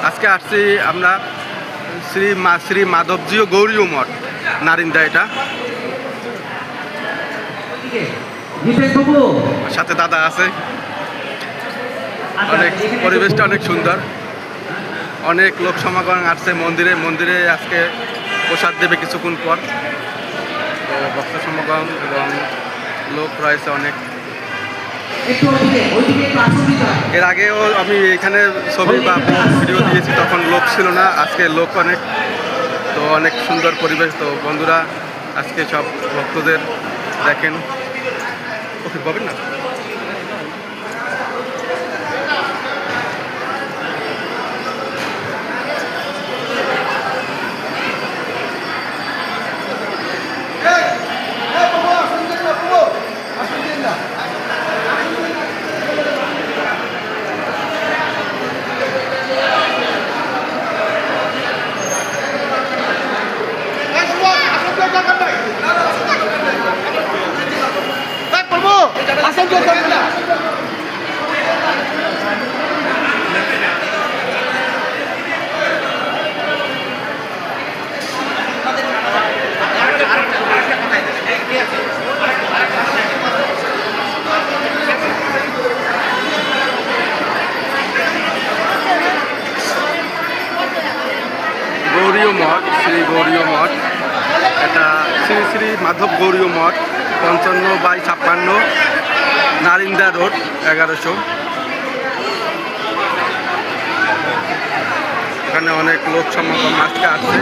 আজকে আসছি আমরা শ্রী মাধবজীয় গৌরীয় মঠ নারিন্দা। এটা সাথে দাদা আছে। অনেক পরিবেশটা অনেক সুন্দর, অনেক লোক সমাগম আসছে মন্দিরে আজকে প্রসাদ দেবে কিছুক্ষণ পর। তো ভক্ত সমাগম এবং লোক রয়েছে অনেক। এর আগেও আমি এখানে ছবি বা ভিডিও দিয়েছি, তখন লোক ছিল না, আজকে লোক অনেক। তো অনেক সুন্দর পরিবেশ। তো বন্ধুরা আজকে সব ভক্তদের দেখেন, ওকে পাবেন না। গৌরীয় মঠ, শ্রী গৌরীয় মঠ, এটা শ্রী মাধব গৌরীয় মঠ, 55/56 নারিন্দা রোড, 1100। এখানে অনেক লোক সমাগম আজকে আছে।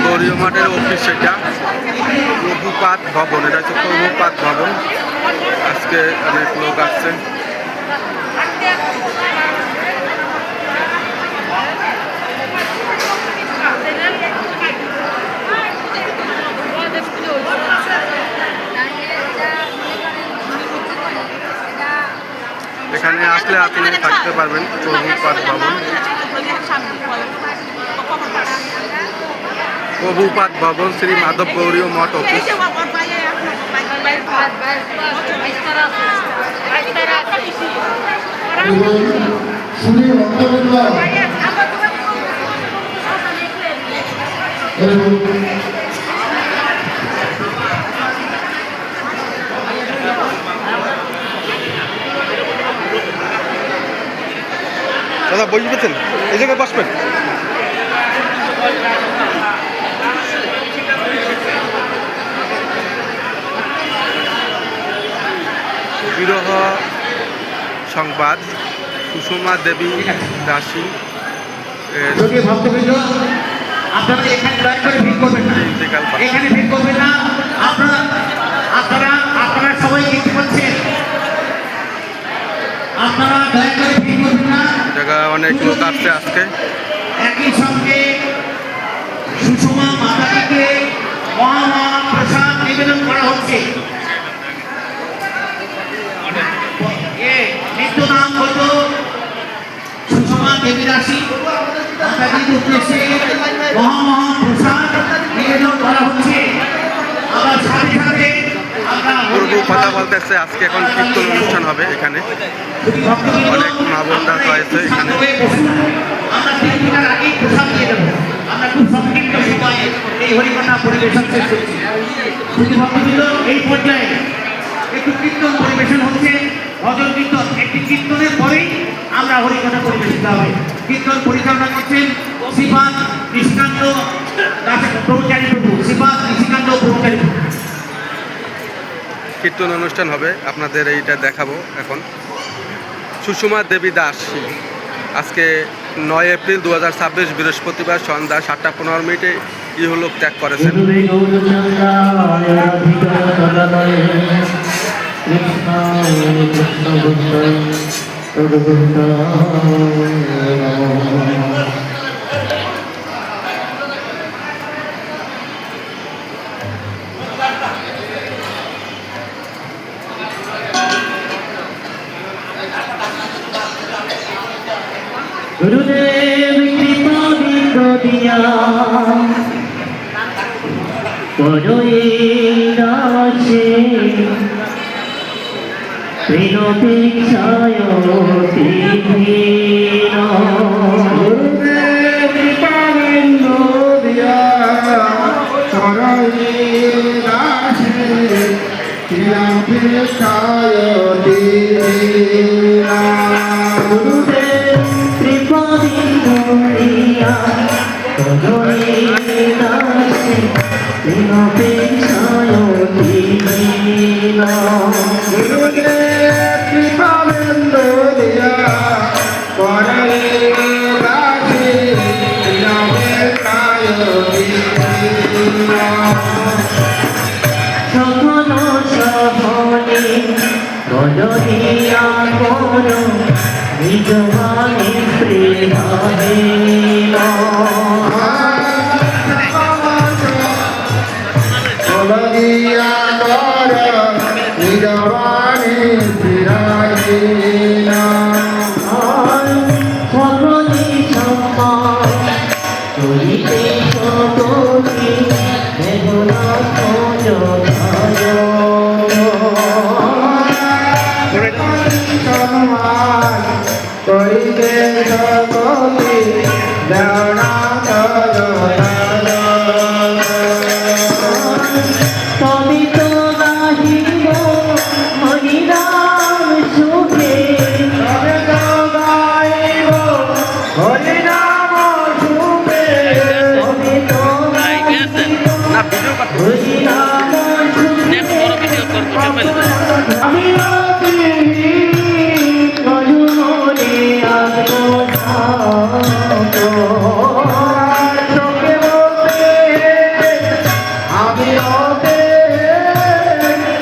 গৌরীয় মঠের অফিস এটা, প্রভুপাদ ভবন, এটা হচ্ছে প্রভুপাদ ভবন। আজকে অনেক লোক আসছে। এখানে আসলে আপনি থাকতে পারবেন। প্রভুপাদ ভবন, প্রভুপাদ ভবন, শ্রী মাধব গৌরীয় মঠ অফিস। দাদা বই পেতেন, এই জায়গায় বসবেন। বিরহ সংবাদ, সুষমা দেবী দাসী। আপনারা এখানে দয়া করে ভিড় করবেন না, এখানে ভিড় করবেন না। আপনারা সবাই দেখতে পাচ্ছেন, আপনারা দয়া করে ভিড় করবেন না। জায়গা অনেক লোক আসছে আজকে। একই সঙ্গে সুষমা মাতাজিকে মহামহান প্রসাদ নিবেদন করা হচ্ছে। নিত্য নাম হল সুষমা দেবী দাসী মাতাজির উদ্দেশ্যে মহামহান প্রসাদ নিবেদন করা হচ্ছে। আবার সাথে সাথে পূর্ব কথা বলতেছে আজকে এখন কীর্তন অনুষ্ঠান হবে এখানে। অনেক মা বোনরা রয়েছে এখানে। আমরা 3 মিনিট আগেই প্রসাদ দিয়ে দেবো। আমরা খুব সংক্ষিপ্ত সময়ে এই হরিকথা পরিবেশন শেষ করছি। শুধু ভক্তবৃন্দ, এই পর্যায়ে একটু কীর্তন পরিবেশন হচ্ছে, ভজন কীর্তন। একটি কীর্তনের পরেই আমরা হরিকথা পরিবেশিত হবে। কীর্তন পরিচালনা করছেন শ্রীপাদ নিশিকান্ত ব্রহ্মচারী প্রভু, শ্রীপাদ নিশিকান্ত ব্রহ্মচারী প্রভু। কীর্তন অনুষ্ঠান হবে, আপনাদের এইটা দেখাবো এখন। সুষমা দেবী দাসী আজকে 9 এপ্রিল 2026 বৃহস্পতিবার সন্ধ্যা 7:15 ইহলোক ত্যাগ করেছেন। गुरुदेव कृपा दिया পরৈরাশে প্রেরতীক্ষায় তিভির দিয়া করো বিজমানে প্রেমে দিয়া কর নিরবাণী ফিরাইনা সকলে সম্মান করিতে সকলে বেদনা সম্মান করিতে সকলে দেওনা তবে তো গাহিব হরিনাম সুখে তবে তো গাইব হরিনাম সুখে তবে তো গাহিব না ভিডিও করতে হরিনাম সুখে আমি কজনে আত্মসাত চোখে বলতে আমি ওতে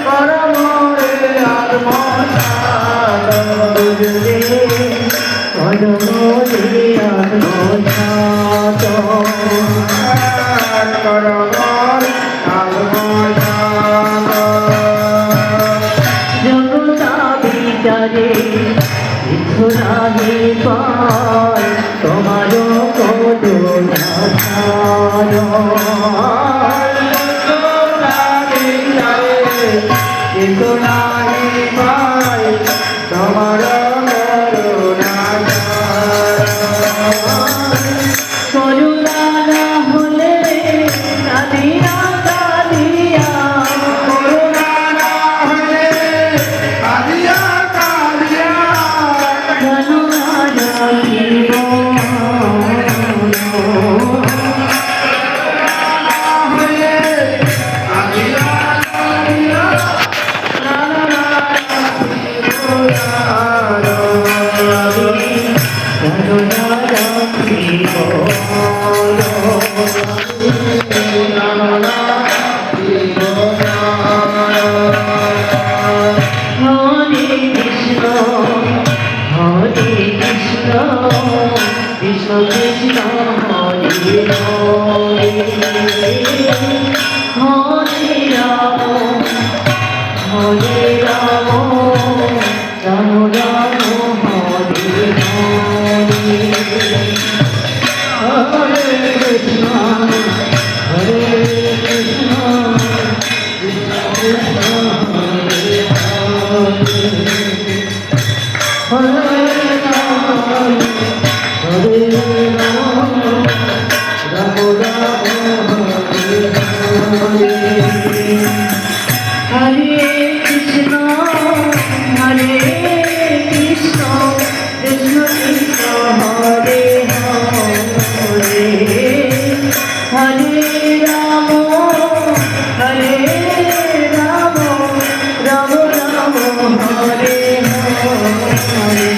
করমরে আত্মসাত বুঝলে কজনে আত্মসাত করমর আত্মসাত জগতা বিচারে কিছু নাহি পায় তোমার করুণা করুণা না হলে কাঁদিয়া কাঁদিয়া করুণা রাখিব করুণা রাখিব হরে কৃষ্ণ হরে কৃষ্ণ কৃষ্ণ কৃষ্ণ হরে হরে হরে রাম হরে রাম রাম রাম হরে হরে হরে কৃষ্ণ হরে কৃষ্ণ কৃষ্ণ কৃষ্ণ হরে হরে হরে রাম রাম রাম হরে হরে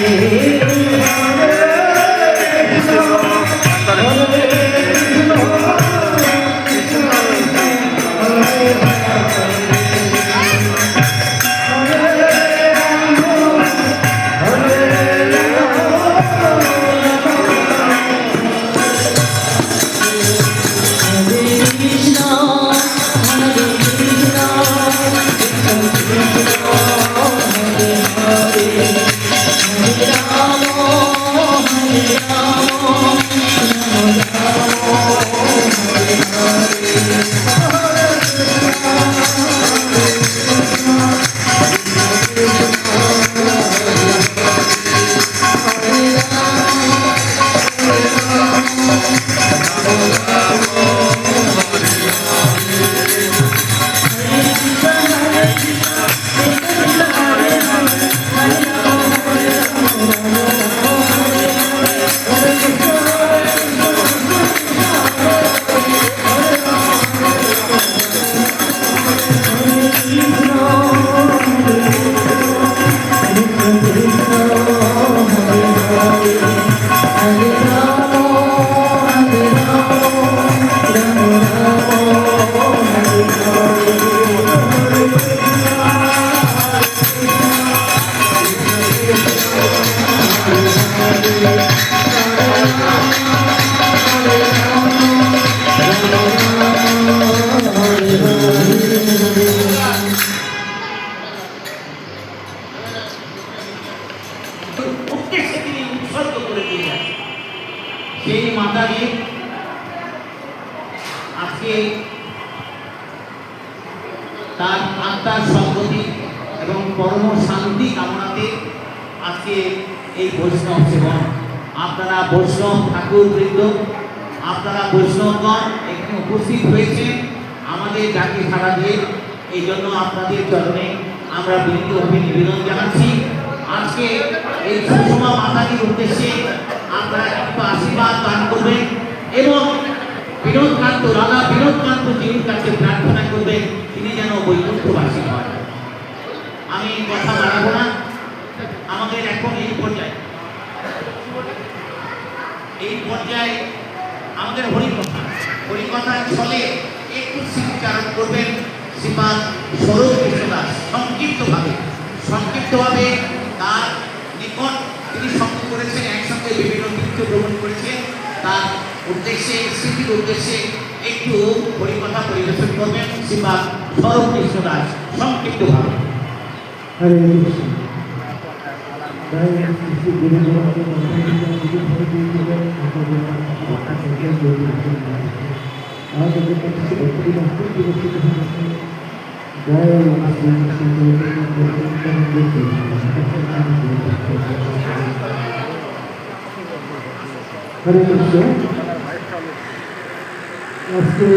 কৃষ্ণ হরে কৃষ্ণ কৃষ্ণ কৃষ্ণ হরে হরে হরে রাম হরে রাম রাম রাম হরে সেই মাতাজি আজকে তার আত্মার সদ্গতি এবং পরম শান্তি কামনাতে আজকে এই বৈষ্ণব সেবন। আপনারা বৈষ্ণব ঠাকুরবৃন্দ, আপনারা বৈষ্ণবগণ এখানে উপস্থিত হয়েছে আমাদের ডাকে সাড়া দিয়ে, এই জন্য আপনাদের চরণে আমরা বিনীতভাবে নিবেদন জানাচ্ছি। আজকে এই সুষমা মাতাজির উদ্দেশ্যে আপনারা একটু আশীর্বাদ দান করবেন এবং বিনোদকান্ত রাধা বিনোদকান্ত জিউর কাছে প্রার্থনা করবেন তিনি যেন বৈকুণ্ঠবাসী হয়। আমি কথা বাড়াবো না, আমাদের এখন এই পর্যায়ে আমাদের হরিকথার ছলে একটু স্মৃতিচারণ করবেন শ্রীমান স্বরূপ কৃষ্ণ দাস সংক্ষিপ্তভাবে তার নিকট তিনি সঙ্গ করেছেন, একসঙ্গে বিভিন্ন তীর্থ ভ্রমণ করেছেন, তার উদ্দেশ্যে স্মৃতির উদ্দেশ্যে একটু হরিকথা পরিবেশন করবেন শ্রীমান স্বরূপ কৃষ্ণ দাস সংক্ষিপ্তভাবে। হরে কৃষ্ণ। জয় শ্রী গুরু হরে কৃষ্ণ। আজকে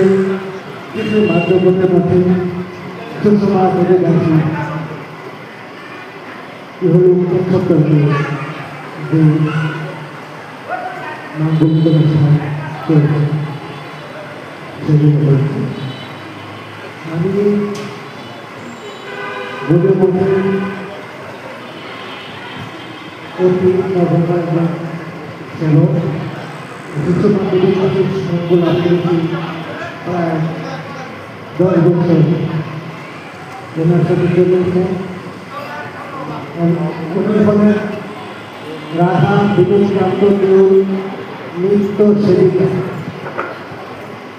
কিছু মাধ্যমের মধ্যে সুষমা করে গেছি কি হল উত্তর যে নাম গোবিন্দ করেছে সেগুলো করেছে। আমি বোধের মধ্যে অতি নভেম্বর সেবক সুষমা দেবীর কাছে সঙ্গ লাভ করেছি প্রায় 10 বছর। ওনার সাথে চলেছে উনি রাধা বিনোদকান্ত দেব নিত্য সেবিকা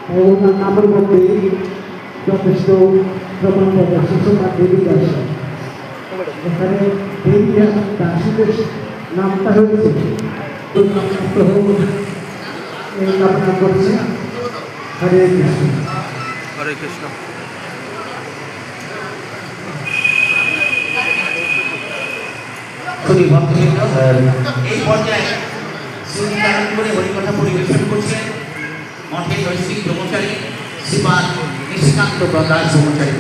এবং ওনার নামের মধ্যে যথেষ্ট প্রমাণ পাওয়া সুষমা দেবী দাস। এখানে দেবী দাসীদের নামটা হয়েছে তো নামটা হোক এই কামনা করছে। হরে কৃষ্ণ। হরে কৃষ্ণ। ভক্তবৃন্দ এই পর্যায়ে স্মৃতিচারণ করে হরিকথা পরিবেশন করছেন মঠের নৈতিক ব্রহ্মচারী শ্রীমান নিশিকান্ত দাস ব্রহ্মচারী।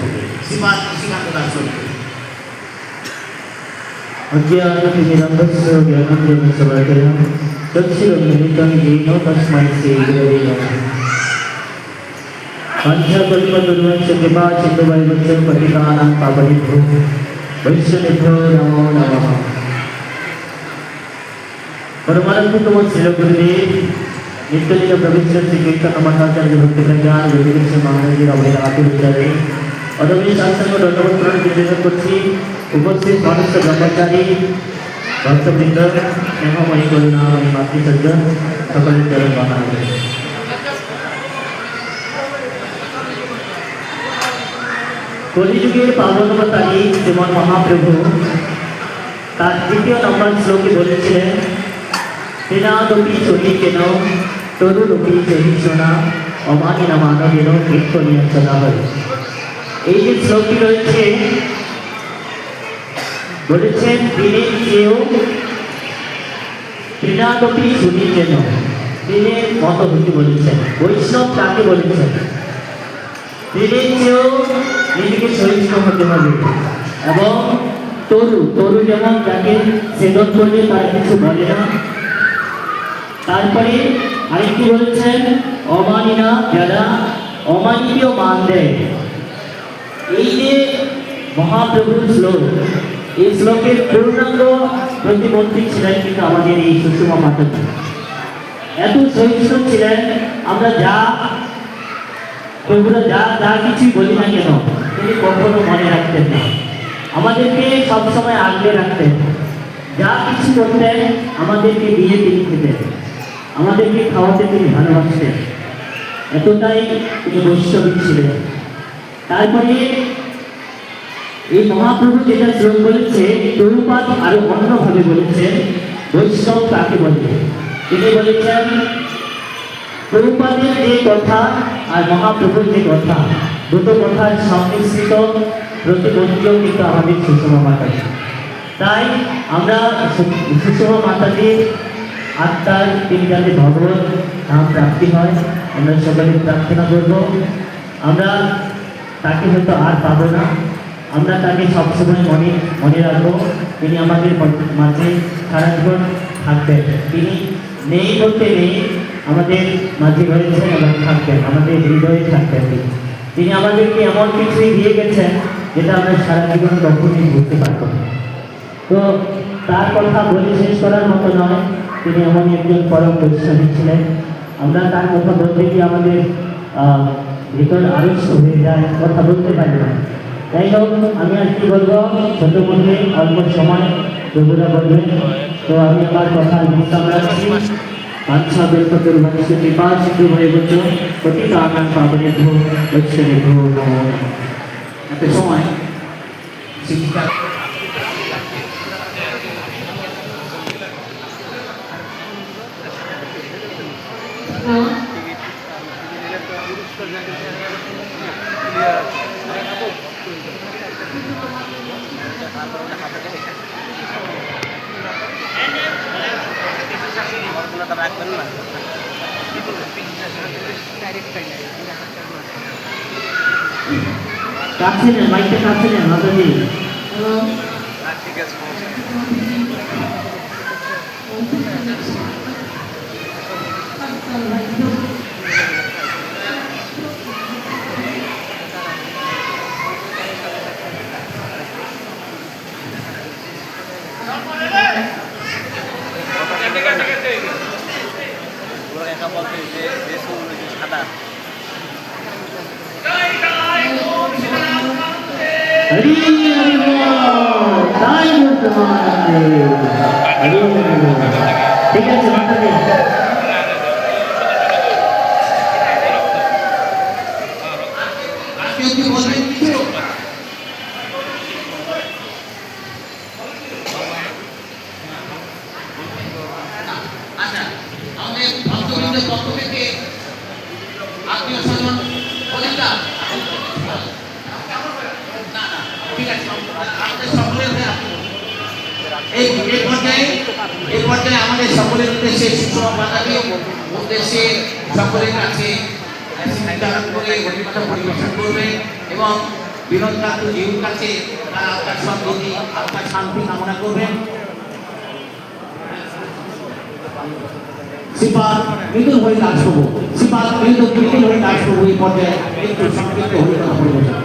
শ্রীমান নিশিকান্ত দাস अज्ञानतिमिरन्धस्य ज्ञानञ्जनशलाकया तत्शिरमिलितं येन तस्मै श्रीगुरवे नमः। पञ्चकल्पतरुवश्च कृपासिन्धुवैवस्य पतितानां पावनेभ्यो वैष्णवेभ्यो नमो नमः। परमानन्दतम श्री गुरुदेव नित्यलीला प्रविष्ट श्री चैतन्य महाचार्य भक्ति प्रज्ञान योगेश महाराज আমাদের হাতে উচ্চারে অদমী শাস্ত্র দণ্ডবত প্রণাম নিবেদন করছি। উপস্থিত সমস্ত ব্রহ্মচারী ভক্তবৃন্দ স্নেহময়ী করুণাময়ী মাতৃসজ্জন সকলের চরণ বন্দনা করি। কলিযুগের পাবনবতারী শ্রীমন মহাপ্রভু তার 3য় নম্বর শ্লোকে বলেছিলেন তেনাদপি চলিকেন তরুরূপী সহিষ্ণুনা অমানিনা মানবেন কীর্তনীয় সদা হয়। এই যে শ্লোকটি রয়েছে বলেছেন দিনের চেয়েও তৃণাদপি সুনীচেন, দিনের মতো হতে বলেছেন। বৈষ্ণব তাকে বলেছেন দিনের চেয়েও নিজেকে সহিষ্ণু হতে হবে এবং তরু যেমন তাকে সেবন করলে তার কিছু বলে না। তারপরে আরেকটি বলেছেন অমানিনা, যারা অমানিত মান দেয়। এই যে মহাপ্রভুর শ্লোক, এই শ্লোকের পূর্ণাঙ্গ প্রতিমন্ত্রী ছিলেন কিন্তু আমাদের এই সুষমা মাতাজি। এত সহিষ্ণু ছিলেন, আমরা প্রভুরা যা কিছুই বলি না কেন তিনি কখনো মনে রাখতেন না, আমাদেরকে সবসময় আগলে রাখতেন। যা কিছু করতেন আমাদেরকে দিয়ে তিনি খেতেন, আমাদেরকে খাওয়াতে তিনি ভালোবাসতেন, এতটাই তিনি বৈষ্ণবী ছিলেন। তারপরে এই মহাপ্রভু যেটা শ্লোক বলেছে প্রভুপাদ আরো অন্যভাবে বলেছেন বৈষ্ণব কাকে বলে। তিনি বলেছেন প্রভুপাদের যে কথা আর মহাপ্রভুর যে কথা, দুটো কথার সংমিশ্রিত প্রতিবন্ধীও কিন্তু আমাদের সুষমা মাতাজি। তাই আমরা সুষমা মাতাজির আত্মার তিনি যাতে ভগবত ধাম প্রাপ্তি হয়, আমরা সকলে প্রার্থনা করব। আমরা তাকে হয়তো আর পাবো না, আমরা তাকে সবসময় মনে রাখবো। তিনি আমাদের মাঝে সারা জীবন থাকবেন। তিনি নেই বলতে নেই, আমাদের মাঝে রয়েছেন এবং থাকবেন, আমাদের হৃদয়ে থাকবেন। তিনি আমাদেরকে এমন কিছুই দিয়ে গেছেন যেটা আমরা সারা জীবন কখনই বুঝতে পারবো না। তো তার কথা বলে শেষ করার মতো নয়, তিনি এমনই একজন পরম বৈষ্ণবী ছিলেন। আমরা তার কথা বলতে গিয়ে আমাদের ভিতর আড়ষ্ট হয়ে যায়, কথা বলতে পারি না। যাই হোক, আমি আর কি বলবো, ছোট মধ্যে অল্প সময় প্রভুরা বলবেন। তো আমি আমার কথা বিশ্রাম রাখছি। আচ্ছা ব্যক্ত করবানিকে কৃপা সিদ্ধ হয়ে বলছ পতিত আনান পাবনে ভো বৈষ্ণবে ভো নমো। একটা সময় শিক্ষিকা কাছে নেন, মাইকটা কাছে নেন মাতাজি। হরি হরি বল, তাই বলতে হবে। হরি হরি বল। ঠিক আছে মাতাজি। আজকে কি বলবেন কিছু? আচ্ছা, আমাদের ভক্তবৃন্দের পক্ষ থেকে আত্মীয় স্বজন বলেন না? না, ঠিক আছে, আমাদের সকলের এই পর্যায়ে আমাদের সকলের উদ্দেশ্যে সুষমা মাতাজির উদ্দেশ্যে সকলের কাছে নির্ধারণ করে হরিকথা পরিবেশন করবে এবং বিনোদ কাকু জিউর কাছে তার আত্মার সদ্গতি, আত্মার শান্তি কামনা করবেন। শ্রীপাদ মৃদুল হরি দাস প্রভু, শ্রীপাদ মৃদুল হরি দাস প্রভু এই পর্যায়ে একটু সংক্ষিপ্ত হরিকথা পরিবেশন।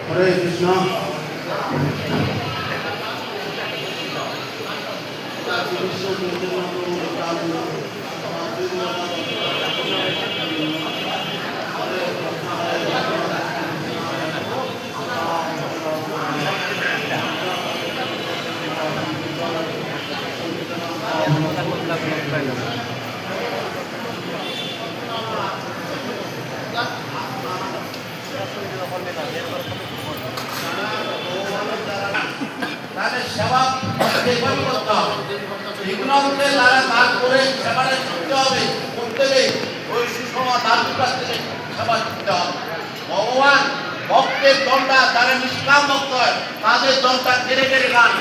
হরে কৃষ্ণ। তাদের সেবা যেভাবে করতে হবে, এগুলো হচ্ছে তারা তারপরে সেবাটা করতে হবে, করতে গেলে ওই সুষমা দাদুর কাছ থেকে সেবা করতে হবে। ভগবান ভক্তের দলটা যারা নিষ্কাম ভক্ত হয় তাদের দলটা কেড়ে কেড়ে খান,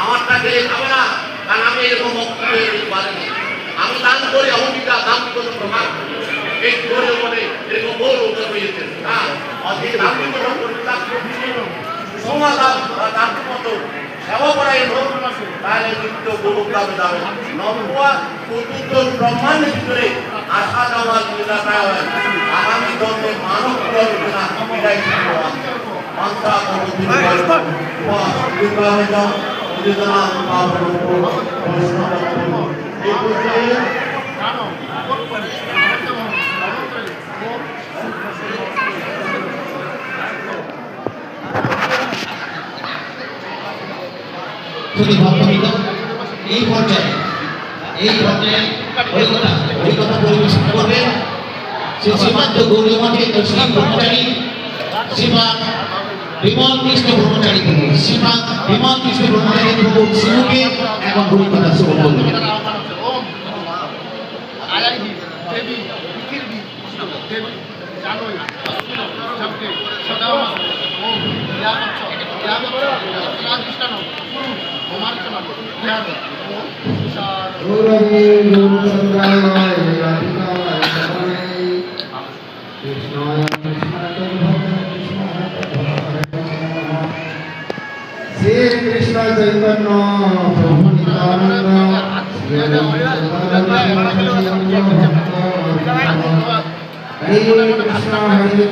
আমারটা কেড়ে খাবে না, কারণ আমি এরকম ভক্ত হয়ে পারিনি। আমি দান করি অহমিকা দান কোনো প্রমাণ এই করে বলে এরকম বড় উত্তর হয়েছে। হ্যাঁ, অধিক দান গ্রহণ করে সমাধান তার মতো সেবা করাই হোক, তাহলে নিত্য গরু দামে দামে নবুয়া চতুর্থ ব্রহ্মাণ্ডের ভিতরে আশা যাওয়া নিরাশায় হয় আগামী দলে মানব করবে না, এটাই মন্ত্রা এই পর্যায়ে হরিকথা পরিবেশন করবেন শ্রী শ্রীমন্ত গৌরীমঠের দর্শন ব্রহ্মচারী শ্রীমান বিমল কৃষ্ণ ব্রহ্মচারী থেকে শ্রীমান বিমল কৃষ্ণ ব্রহ্মচারী শিশুকে এখন হরিকথা শ্রবণ করবেন। গৌরবে গৌরচন্দ্রায় রাধিকায় রমণে কৃষ্ণায় কৃষ্ণায় কৃষ্ণায় শ্রী কৃষ্ণ চৈতন্য প্রভু নিত্যানন্দ শ্রী হরে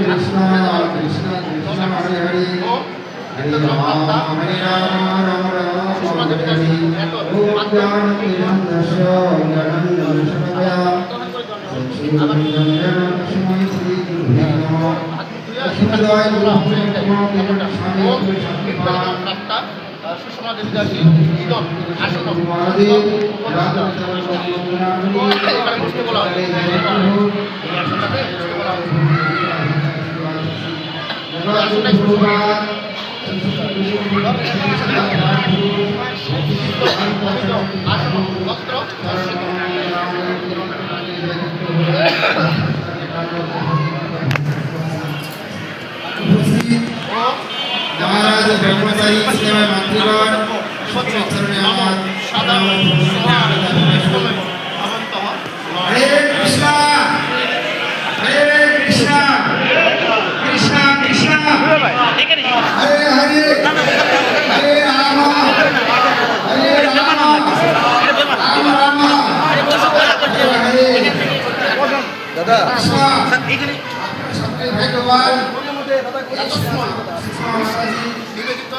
কৃষ্ণ কৃষ্ণ কৃষ্ণ হরে হরে हरे राम राम राम हरे हरे ओम ज्ञानतिरन्दस्य ज्ञानञ्जनशलाकया सच्चिदानन्दमय श्री गुरुभ्यो नमः अस्मदाय সুষমা দেবী দাসী ইদম আসন এখানে বসতে বলা হয় এই আসনটাতে বসতে বলা হয় আসনটাই আসন বস্ত্র महाराज ब्रह्मचारी सेवा मंत्रीगण चरणे আমার हरे कृष्ण कृष्ण कृष्ण हरे हरे हरे राम राम राम हरे हरे দাদা भगवान নিবেদিত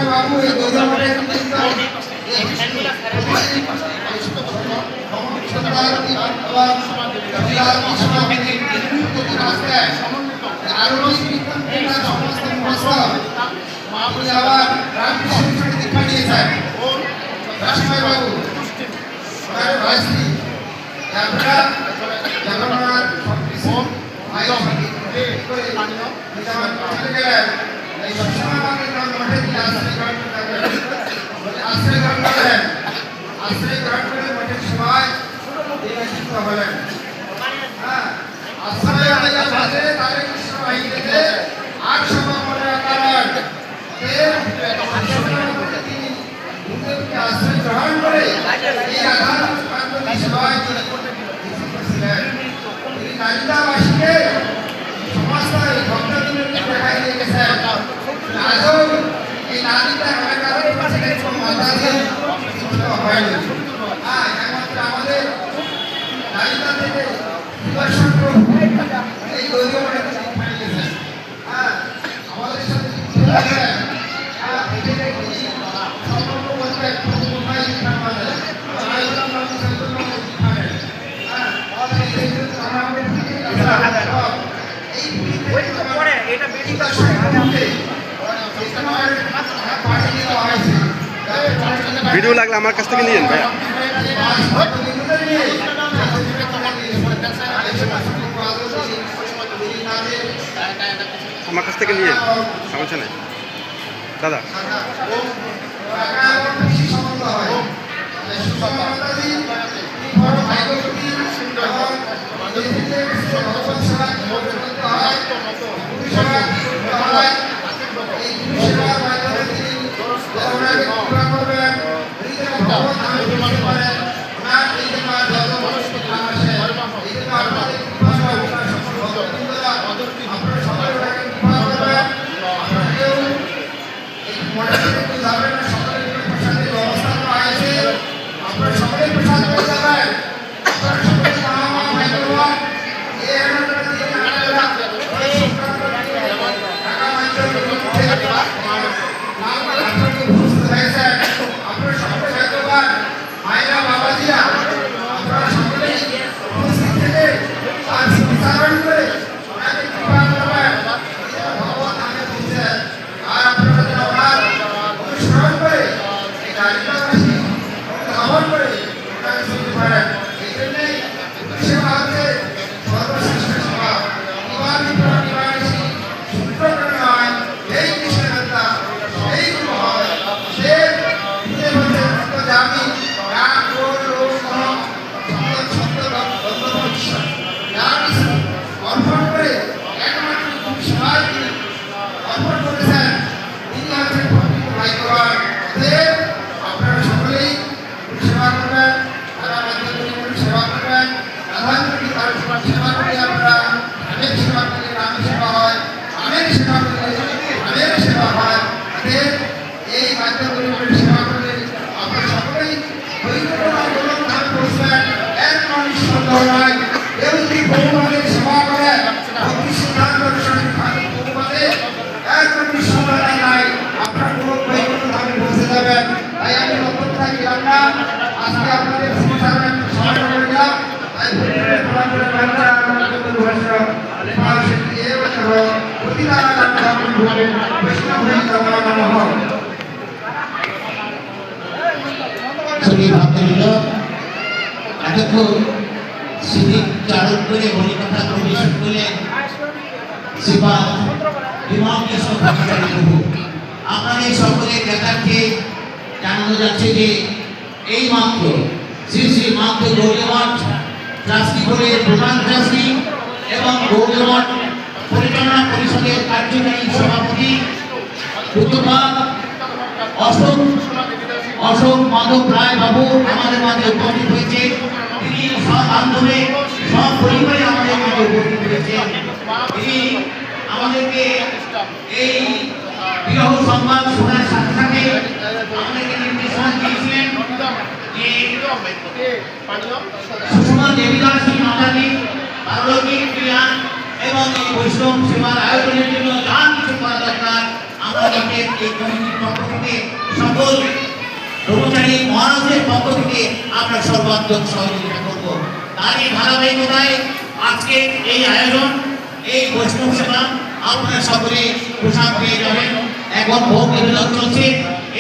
বাবু এই আপনি আবার রামকৃষ্ণ দীক্ষা নিয়েছেন রাসময় বাবু আর ভাইশ্রী আপনারা জগন্নাথ এই সবসময় আমাকে মঠে দিয়ে আশ্রয় গ্রহণ করলেন আশ্রয় গ্রহণ করে মঠের সবাই নির্বাচিত হলেন হ্যাঁ আশ্রয় আছে তাদের কৃষ্ণ বাহিনীতে 800 মনের কারণ আশ্রয় গ্রহণ করে এই আধার সবাই তিনি নারিদাবাসীকে সমস্ত ভক্তদের দেখাই দিয়ে গেছেন আজও এই নারীটা আমার কারণে হয়নি একমাত্র আমাদের নারীটা থেকে সুদর্শন প্রভু এই গৌরব গেছেন হ্যাঁ আমাদের সাথে ভিডিও লাগলে আমার কাছ থেকে নিয়েন ভাইয়া আমার কাছ থেকে নিয়ে সমস্যা নেই দাদা সকলের প্রসাদ হয়ে যাবে প্রধান করি তার সেবা করি আমরা, আমের সেবা করলে রামের সেবা হয়, আমের সেবা করলে আমের সেবা হয়। অতএব এই বাদ্য পরিবারের সেবা করলে আমরা সকলেই পরিকল্পনা আন্দোলন ধান করছেন, এক মানুষ সন্দেহ নয়। কেউ যদি ভগবানের সেবা করে ভক্তি সিদ্ধান্ত ভগবানে এক মানুষ সন্দেহ নাই, আপনার কোনো পরিকল্পনা ধানে পৌঁছে যাবেন। তাই আমি লক্ষ্য থাকি আমরা আজকে আপনাদের সংসারে সহায় করে দিলাম। তাই পরিকল্পনা করে বাচ্চা আমাদের ভাষা পাশে দিয়ে বছর প্রতিদান আমরা বলে বৈষ্ণব হয়ে যাওয়া হয়। শ্রী ভক্তবৃন্দ, এতক্ষণ স্মৃতি চারণ করে হরিকথা পরিবেশন করলেন শ্রীপাদ বিমল কৃষ্ণ ভট্টাচার্য প্রভু। আপনাদের সকলের জ্ঞাতার্থে জানানো যাচ্ছে যে এই মাত্র শ্রী শ্রী মাত্র গৌরমঠ ট্রাস্টি বোর্ডের প্রধান ট্রাস্টি এবং গৌরমঠ পরিচালনা পরিষদের কার্যকারী সভাপতি পূজ্যপাদ অশোক মাধব রায় বাবু আমাদের মাঝে উপস্থিত হয়েছে। তিনি সব বান্ধবে সব পরিবারে আমাদের মাঝে উপস্থিত হয়েছে। তিনি আমাদেরকে এই বিরহ সংবাদ শোনার সাথে সাথে আমাদেরকে নির্দেশনা দিয়েছিলেন যে সুষমা দেবীদাস মাতাজি পারলৌকিক ক্রিয়া এবং এই বৈষ্ণব সেবার আয়োজনের জন্য যা কিছু করা দরকার আমরা এই কমিটির পক্ষ থেকে সকল ব্রহ্মচারী মহারাজের পক্ষ থেকে আমরা সর্বাত্মক সহযোগিতা করব। তার এই ধারাবাহিকতায় আজকে এই আয়োজন, এই বৈষ্ণব সেবা আপনারা সকলে পোশাক পেয়ে যাবেন। এখন ভোগ নিবেদন চলছে।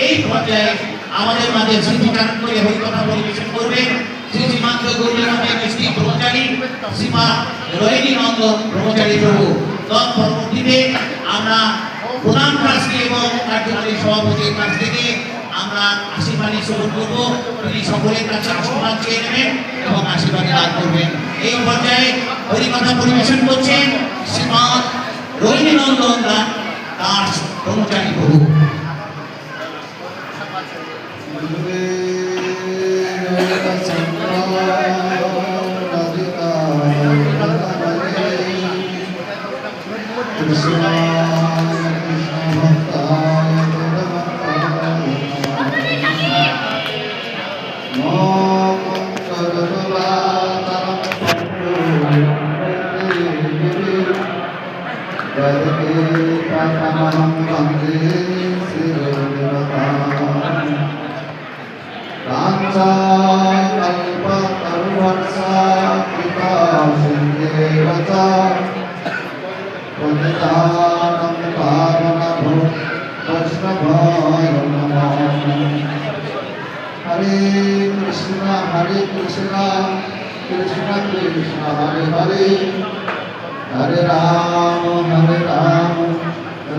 এই পর্যায়ে আমাদের মাঝে স্মৃতিচারণ করে হরিকথা পরিবেশন করবেন শ্রী শ্রীমান্ত গৌরীমঠের ডিস্ট্রিক্ট ব্রহ্মচারী শ্রীমা রোহিণী নন্দন ব্রহ্মচারী প্রভু। তৎপরবর্তীতে আমরা প্রধান ট্রাস্টি এবং কার্যকারী সভাপতির কাছ থেকে আমরা আশীর্বাদী শ্রবণ করবো। তিনি সকলের কাছে আশীর্বাদ চেয়ে নেবেন এবং আশীর্বাদ লাভ করবেন। এই পর্যায়ে হরিকথা পরিবেশন করছেন শ্রীমান রোহিণী নন্দন দাস ব্রহ্মচারী প্রভু। हरे कृष्णा कृष्णा कृष्णा हरे हरे, हरे राम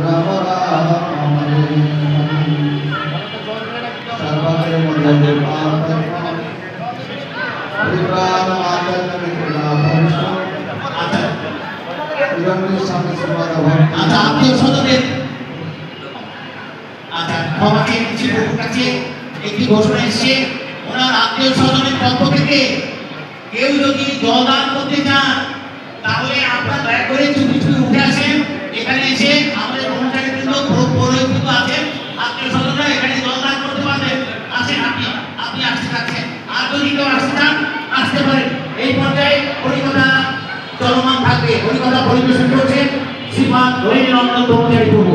राम राम हरे हरे। सर्वत्र मंगल परिवार माता আচ্ছা, আত্মীয় স্বজনের ক্ষমাকে প্রভুর কাছে একটি ঘোষণা এসছে। ওনার আত্মীয় স্বজনের পক্ষ থেকে কেউ যদি জলদান করতে চান তাহলে আপনারা দয়া করে চুপি চুপি উঠে আসেন। এখানে এসে আমাদের কর্মচারী বৃন্দ পুরোহিত আছেন, আত্মীয় স্বজনরা এখানে জলদান করতে পারবেন। আসেন, আপনি আসতে চাচ্ছেন, আর যদি কেউ আসতে চান আসতে পারেন। এই পর্যায়ে হরিকথা চলমান থাকবে। হরিকথা পরিবেশন করছেন শ্রীমান রোহিণী নন্দন ব্রহ্মচারী প্রভু।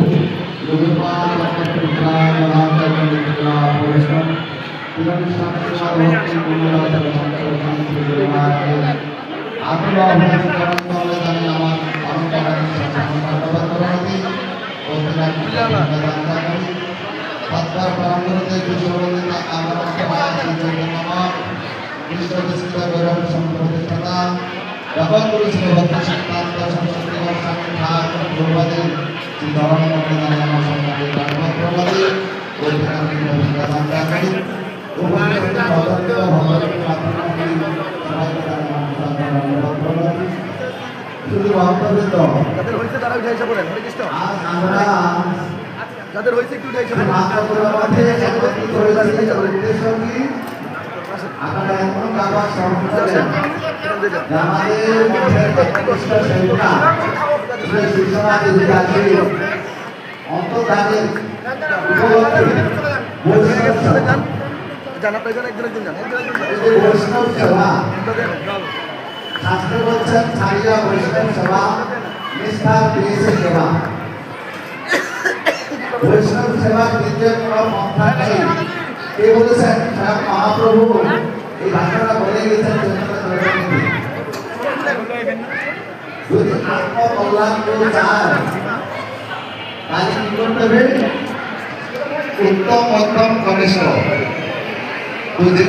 যাদের হয়েছে তারা উঠে এসে পড়েন। হরে কৃষ্ণ। যাদের হয়েছে একটু উঠে এসে পড়েন। আপনারা এখন আমাদের মঠের একনিষ্ঠ সেবিকা শ্রী সুষমা দেবী কাছে অন্তর্ধানের উপলক্ষে বৈষ্ণব সেবা বৈষ্ণব সেবা শাস্ত্র বলছেন ছাড়িয়া বৈষ্ণব সেবা নিষ্ঠার পেয়েছে সেবা বৈষ্ণব সেবা দ্বিতীয় কোনো পন্থা নেই কে বলেছেন স্বয়ং মহাপ্রভু এই ভাষাটা বলে গেছেন যদি আত্মকল্যাণ কেউ চায় তাহলে কি করতে হবে উত্তম মধ্যম কনিষ্ঠ যদি